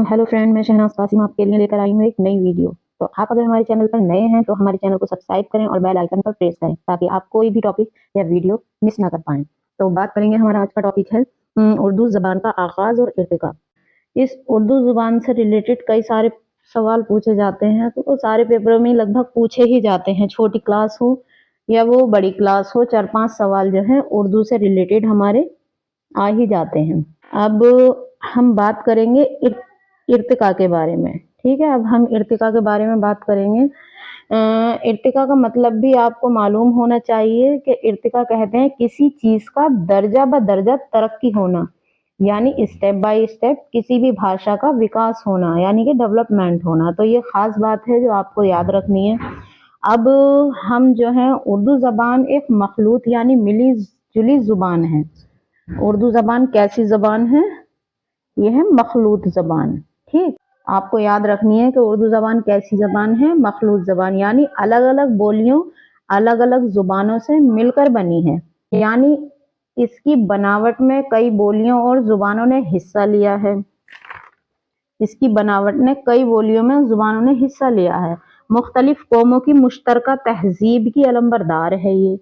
Hello friend, मैं शहनाज कासिम आपके लिए लेकर आई हूँ एक नई वीडियो। तो आप अगर हमारे चैनल पर नए हैं तो हमारे चैनल को सब्सक्राइब करें और बेल आइकन पर प्रेस करें ताकि आप कोई भी टॉपिक या वीडियो मिस ना कर पाएं। तो बात करेंगे, हमारा आज का टॉपिक है उर्दू ज़बान का आगाज़ और इर्तिका। इस उर्दू ज़ुबान से रिलेटेड कई सारे सवाल पूछे जाते हैं, तो वो सारे पेपरों में लगभग पूछे ही जाते हैं, छोटी क्लास हो या वो बड़ी क्लास हो, 4-5 सवाल जो है उर्दू से रिलेटेड हमारे आ ही जाते हैं। अब हम बात करेंगे इर्तिका के बारे में। ठीक है, अब हम इर्तिका के बारे में बात करेंगे। इर्तिका का मतलब भी आपको मालूम होना चाहिए कि इर्तिका कहते हैं किसी चीज का दर्जा ब दर्जा तरक्की होना, यानी स्टेप बाय स्टेप किसी भी भाषा का विकास होना, यानी कि डेवलपमेंट होना। तो ये खास बात है जो आपको याद रखनी है। अब हम जो है, उर्दू जबान एक मखलूत यानी मिली जुली जुबान है। उर्दू जबान कैसी जबान है? ये है मखलूत जबान। ठीक, आपको याद रखनी है कि उर्दू जबान कैसी जबान है? मखलूत जबान, यानी अलग अलग बोलियों, अलग अलग जुबानों से मिलकर बनी है। यानी इसकी बनावट में कई बोलियों और जुबानों ने हिस्सा लिया है। इसकी बनावट ने कई बोलियों में जुबानों ने हिस्सा लिया है। मुख्तलिफ कौमों की मुश्तरका तहजीब की अलंबरदार है ये,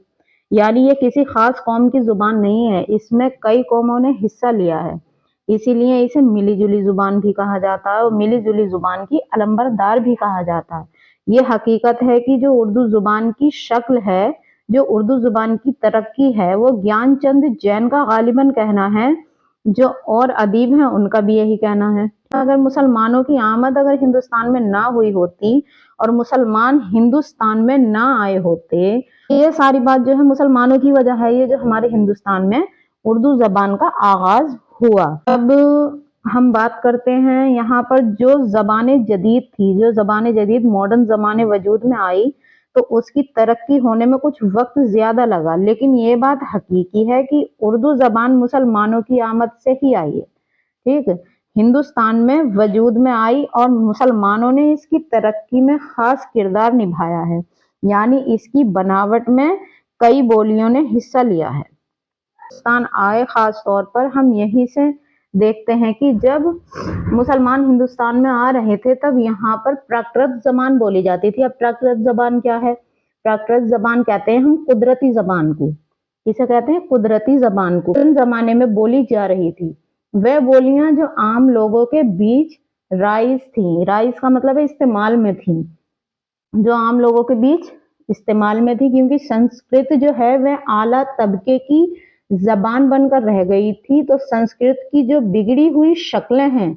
यानी ये किसी खास कौम की जुबान नहीं है, इसमें कई कौमों ने हिस्सा लिया है, इसीलिए इसे मिली जुली जुबान भी कहा जाता है और मिली जुली जुबान की अलंबरदार भी कहा जाता है। ये हकीकत है कि जो उर्दू जुबान की शक्ल है, जो उर्दू जुबान की तरक्की है, वो ज्ञानचंद जैन का गालिबन कहना है, जो और अदीब हैं उनका भी यही कहना है। अगर मुसलमानों की आमद अगर हिंदुस्तान में ना हुई होती और मुसलमान हिंदुस्तान में ना आए होते, ये सारी बात जो है मुसलमानों की वजह है, ये जो हमारे हिंदुस्तान में उर्दू जबान का आगाज हुआ। अब हम बात करते हैं यहाँ पर जो ज़बाने जदीद थी, जो ज़बाने जदीद मॉडर्न ज़माने वजूद में आई, तो उसकी तरक्की होने में कुछ वक्त ज़्यादा लगा, लेकिन ये बात हकीकी है कि उर्दू ज़बान मुसलमानों की आमद से ही आई है। ठीक, हिंदुस्तान में वजूद में आई और मुसलमानों ने इसकी तरक्की में खास किरदार निभाया है, यानी इसकी बनावट में कई बोलियों ने हिस्सा लिया है। हिंदुस्तान आए, खास तौर पर हम यहीं से देखते हैं कि जब मुसलमान हिंदुस्तान में आ रहे थे तब यहाँ पर प्राकृत जबान बोली जाती थी। अब प्राकृत जबान क्या है? प्राकृत जबान कहते हैं हम कुदरती जबान को। इसे कहते हैं कुदरती जबान को। उन जमाने में बोली जा रही थी वह बोलियां जो आम लोगों के बीच राइज थी। राइज का मतलब है इस्तेमाल में थी, जो आम लोगों के बीच इस्तेमाल में थी, क्योंकि संस्कृत जो है वह आला तबके की जबान बनकर रह गई थी। तो संस्कृत की जो बिगड़ी हुई शक्लें हैं,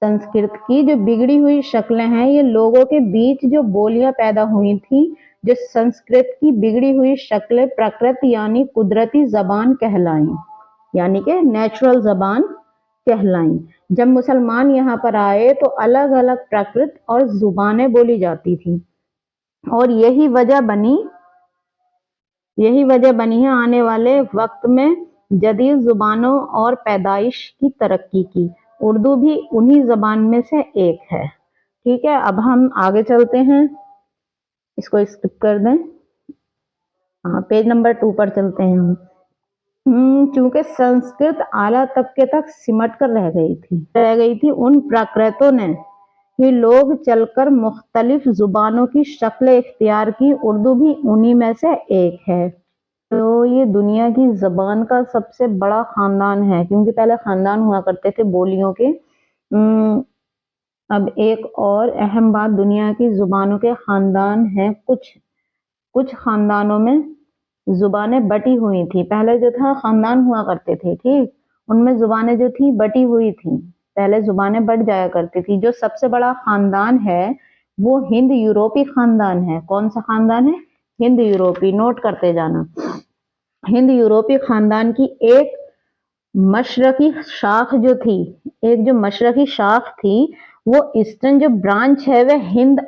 संस्कृत की जो बिगड़ी हुई शक्लें हैं, ये लोगों के बीच जो बोलियां पैदा हुई थी, जो संस्कृत की बिगड़ी हुई शक्लें प्राकृत यानी कुदरती जबान कहलाई, यानी कि नेचुरल जबान कहलाई। जब मुसलमान यहाँ पर आए तो अलग अलग प्राकृत और जुबानें बोली जाती थी, और यही वजह बनी है आने वाले वक्त में जदीद जुबानों और पैदाइश की तरक्की की। उर्दू भी उन्हीं जबान में से एक है। ठीक है, अब हम आगे चलते हैं, इसको स्किप कर दें। हाँ, पेज नंबर 2 पर चलते हैं हम। चूंकि संस्कृत आला तबके तक सिमट कर रह गई थी, उन प्राकृतों ने ही लोग चलकर मुख्तलिफ जुबानों की शक्लें इख्तियार की। उर्दू भी उन्हीं में से एक है। तो ये दुनिया की जबान का सबसे बड़ा खानदान है, क्योंकि पहले खानदान हुआ करते थे बोलियों के। अब एक और अहम बात, दुनिया की जुबानों के खानदान है। कुछ खानदानों में जुबानें बटी हुई थी। पहले जो था खानदान हुआ करते थे, ठीक, उनमें जुबानें जो थी बटी हुई थी, पहले जुबानें बट जाया करती थी। जो सबसे बड़ा खानदान है वो हिंद यूरोपी खानदान है। कौन सा खानदान है? हिंद यूरोपी। नोट करते जाना। हिंद यूरोपी खानदान की एक मशरकी शाख जो थी, वो ईस्टर्न जो ब्रांच है वह हिंद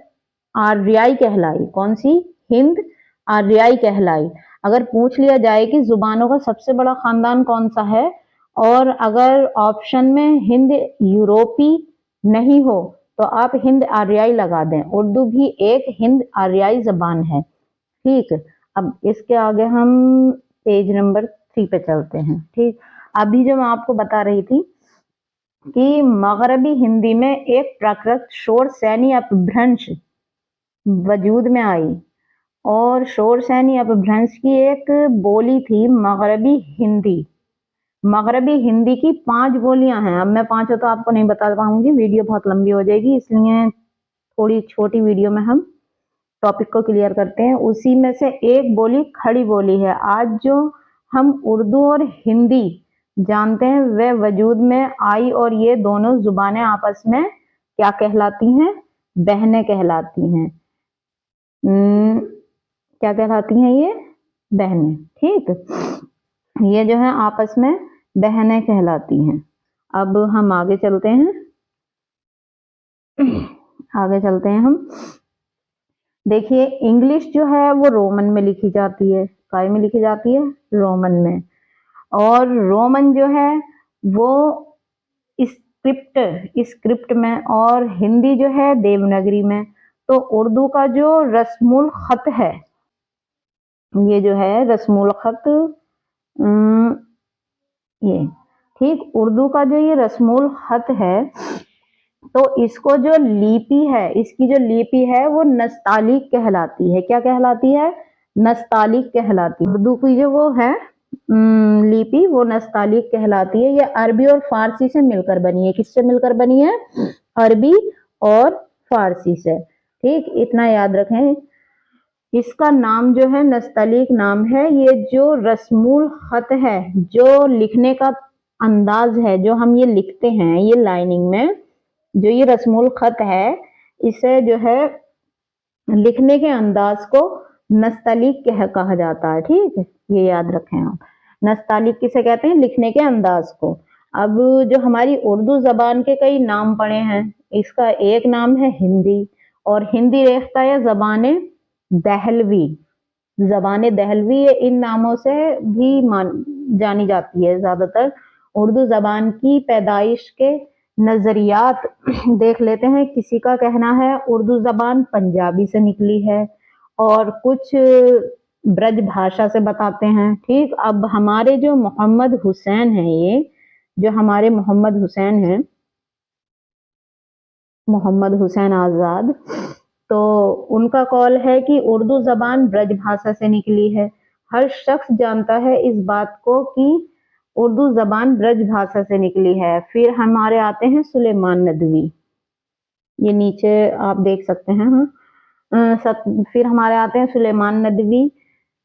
आर्याई कहलाई। कौन सी? हिंद आर्याई कहलाई। अगर पूछ लिया जाए कि जुबानों का सबसे बड़ा खानदान कौन सा है, और अगर ऑप्शन में हिंद यूरोपी नहीं हो तो आप हिंद आर्याई लगा दें। उर्दू भी एक हिंद आर्याई जबान है। ठीक, अब इसके आगे हम पेज नंबर 3 पे चलते हैं। ठीक, अभी जो मैं आपको बता रही थी कि मगरबी हिंदी में एक प्राकृत शोर सैनी अपभ्रंश वजूद में आई, और शोर सैनी अपभ्रंश की एक बोली थी मगरबी हिंदी। मगरबी हिंदी की 5 बोलियां हैं। अब मैं 5 तो आपको नहीं बता पाऊंगी, वीडियो बहुत लंबी हो जाएगी, इसलिए थोड़ी छोटी वीडियो में हम टॉपिक को क्लियर करते हैं। उसी में से एक बोली खड़ी बोली है। आज जो हम उर्दू और हिंदी जानते हैं वह वजूद में आई, और ये दोनों जुबानें आपस में क्या कहलाती हैं? बहनें कहलाती हैं। क्या कहलाती हैं ये? बहनें। ठीक, ये जो है आपस में बहनें कहलाती हैं। अब हम आगे चलते हैं, आगे चलते हैं हम। देखिए, इंग्लिश जो है वो रोमन में लिखी जाती है। काय में लिखी जाती है? रोमन में। और रोमन जो है वो स्क्रिप्ट में, और हिंदी जो है देवनागरी में। तो उर्दू का जो रस्मुल खत है, ये जो है रस्मुल खत, ये ठीक, उर्दू का जो ये रस्मुल खत है, तो इसको जो लिपि है, इसकी जो लिपि है वो नस्तालिक कहलाती है। क्या कहलाती है? नस्तालिक कहलाती है। उर्दू की जो वो है लिपि, वो नस्तालिक कहलाती है। ये अरबी और फारसी से मिलकर बनी है। किससे मिलकर बनी है? अरबी और फारसी से। ठीक, इतना याद रखें। इसका नाम जो है नस्तलीक नाम है। ये जो रस्मुल खत है, जो लिखने का अंदाज है, जो हम ये लिखते हैं ये लाइनिंग में, जो ये रस्मुल खत है, इसे जो है लिखने के अंदाज को नस्तलीक कहा जाता है। ठीक है, ये याद रखें आप। नस्तालिक किसे कहते हैं? लिखने के अंदाज को। अब जो हमारी उर्दू जबान के कई नाम पड़े हैं, इसका एक नाम है हिंदी, और हिंदी रेख्ता है जबान दहलवी। जबान दहलवी ये इन नामों से भी जानी जाती है ज्यादातर। उर्दू जबान की पैदाइश के नजरियात देख लेते हैं। किसी का कहना है उर्दू जबान पंजाबी से निकली है, और कुछ ब्रज भाषा से बताते हैं। ठीक, अब हमारे जो मोहम्मद हुसैन हैं, ये जो हमारे मोहम्मद हुसैन हैं, मोहम्मद हुसैन आजाद, तो उनका कॉल है कि उर्दू जबान ब्रज भाषा से निकली है। हर शख्स जानता है इस बात को कि उर्दू जबान ब्रज भाषा से निकली है। फिर हमारे आते हैं सुलेमान नदवी, ये नीचे आप देख सकते हैं। फिर हमारे आते हैं सुलेमान नदवी,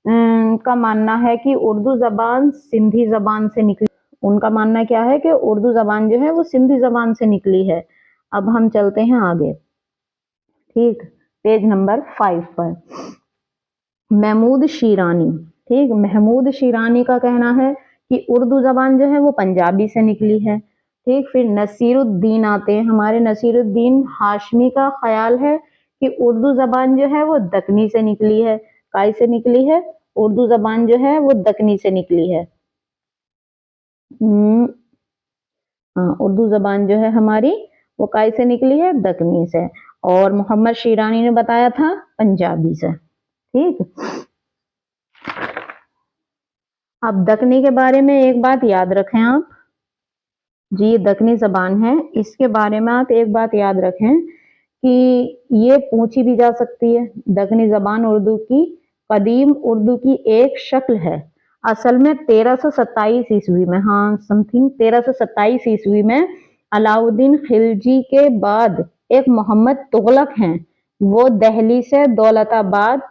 का मानना है कि उर्दू जबान सिंधी जबान से निकली। उनका मानना क्या है कि उर्दू जबान जो है वो सिंधी जबान से निकली है। अब हम चलते हैं आगे। ठीक, पेज नंबर 5 पर महमूद शिरानी। ठीक, महमूद शिरानी का कहना है कि उर्दू जबान जो है वो पंजाबी से निकली है। ठीक, फिर नसीरुद्दीन आते हैं। हमारे नसीरुद्दीन हाशमी का ख्याल है कि उर्दू जबान जो है वो दक्कनी से निकली है। काय से निकली है? उर्दू जबान जो है वो दक्कनी से निकली है। उर्दू जबान जो है हमारी वो काय से निकली है? दक्कनी से। और मोहम्मद शिरानी ने बताया था पंजाबी से। ठीक, अब दक्कनी के बारे में एक बात याद रखें आप जी, ये दक्कनी जबान है, इसके बारे में आप एक बात याद रखें कि ये पूछी भी जा सकती है। दक्कनी जबान उर्दू की कदीम उर्दू की एक शक्ल है। असल में 1327 ईस्वी में, हाँ समथिंग 1327 ईस्वी में अलाउद्दीन खिलजी के बाद एक मोहम्मद तुगलक हैं, वो दिल्ली से दौलताबाद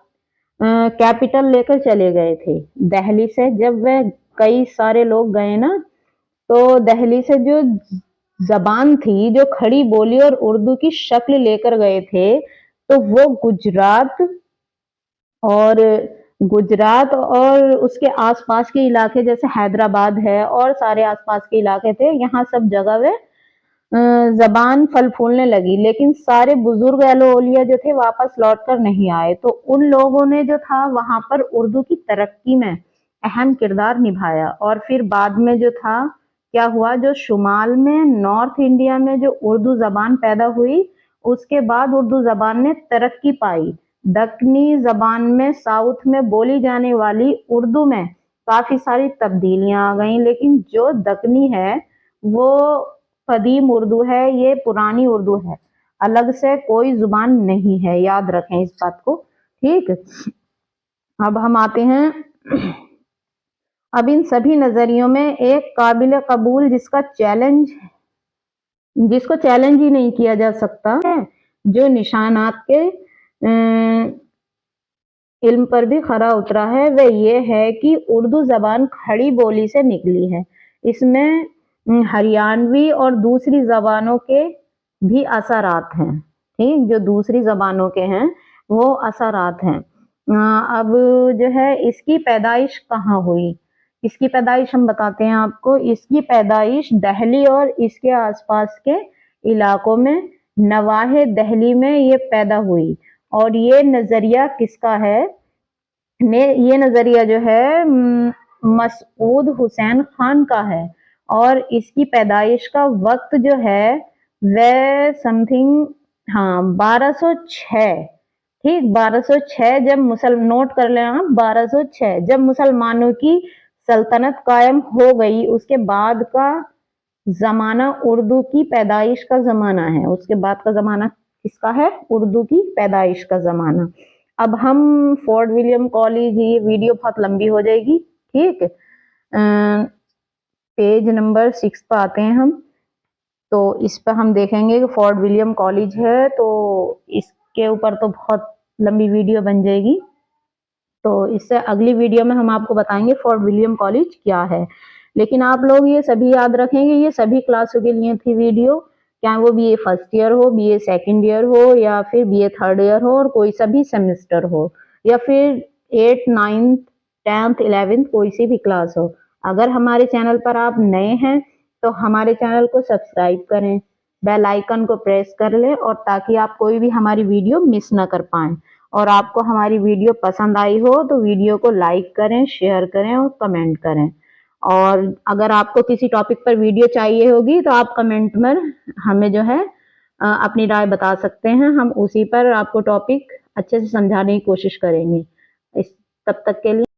कैपिटल लेकर चले गए थे। दिल्ली से जब वह कई सारे लोग गए ना, तो दिल्ली से जो जबान थी, जो खड़ी बोली और उर्दू की शक्ल लेकर गए थे, तो वो गुजरात और उसके आसपास के इलाके, जैसे हैदराबाद है और सारे आसपास के इलाके थे, यहाँ सब जगह वे जबान फल फूलने लगी। लेकिन सारे बुजुर्ग अहले औलिया जो थे वापस लौट कर नहीं आए। तो उन लोगों ने जो था वहां पर उर्दू की तरक्की में अहम किरदार निभाया। और फिर बाद में जो था क्या हुआ, जो शुमाल में नॉर्थ इंडिया में जो उर्दू जबान पैदा हुई, उसके बाद उर्दू जबान ने तरक्की पाई। दक्कनी जबान में साउथ में बोली जाने वाली उर्दू में काफी सारी तब्दीलियां आ गई, लेकिन जो दक्कनी है वो कदीम उर्दू है, ये पुरानी उर्दू है, अलग से कोई जुबान नहीं है, याद रखें इस बात को। ठीक, अब हम आते हैं, अब इन सभी नजरियों में एक काबिल कबूल जिसको चैलेंज ही नहीं किया जा सकता है, जो निशानात के इल्म पर भी खरा उतरा है, वह ये है कि उर्दू जबान खड़ी बोली से निकली है। इसमें हरियाणवी और दूसरी जबानों के भी असरात हैं। ठीक, जो दूसरी जबानों के हैं वो असरात हैं। अब जो है इसकी पैदाइश कहाँ हुई, इसकी पैदाइश हम बताते हैं आपको। इसकी पैदाइश दिल्ली और इसके आसपास के इलाकों में, नवाहे दिल्ली में ये पैदा हुई। और ये नजरिया किसका है, ये नजरिया जो है मसूद हुसैन खान का है। और इसकी पैदाइश का वक्त जो है वह समथिंग 1206। ठीक, 1206 जब नोट कर लेना, 1206 जब मुसलमानों की सल्तनत कायम हो गई, उसके बाद का जमाना उर्दू की पैदाइश का जमाना है। उसके बाद का जमाना किसका है, उर्दू की पैदाइश का जमाना। अब हम फोर्ट विलियम कॉलेज, ये वीडियो बहुत लंबी हो जाएगी। ठीक, पेज नंबर 6 पर आते हैं हम, तो इस पर हम देखेंगे कि फोर्ट विलियम कॉलेज है, तो इसके ऊपर तो बहुत लंबी वीडियो बन जाएगी। तो इससे अगली वीडियो में हम आपको बताएंगे फोर्ट विलियम कॉलेज क्या है। लेकिन आप लोग ये सभी याद रखेंगे, ये सभी क्लासों के लिए थी वीडियो, चाहे वो बीए फर्स्ट ईयर हो, बीए सेकंड ईयर हो, या फिर बीए थर्ड ईयर हो, और कोई सा भी सेमेस्टर हो, या फिर 8th 9th 10th 11th कोई सी भी क्लास हो। अगर हमारे चैनल पर आप नए हैं तो हमारे चैनल को सब्सक्राइब करें, बेल आइकन को प्रेस कर लें, और ताकि आप कोई भी हमारी वीडियो मिस ना कर पाएं। और आपको हमारी वीडियो पसंद आई हो तो वीडियो को लाइक करें, शेयर करें और कमेंट करें। और अगर आपको किसी टॉपिक पर वीडियो चाहिए होगी तो आप कमेंट में हमें जो है अपनी राय बता सकते हैं, हम उसी पर आपको टॉपिक अच्छे से समझाने की कोशिश करेंगे। तब तक के लिए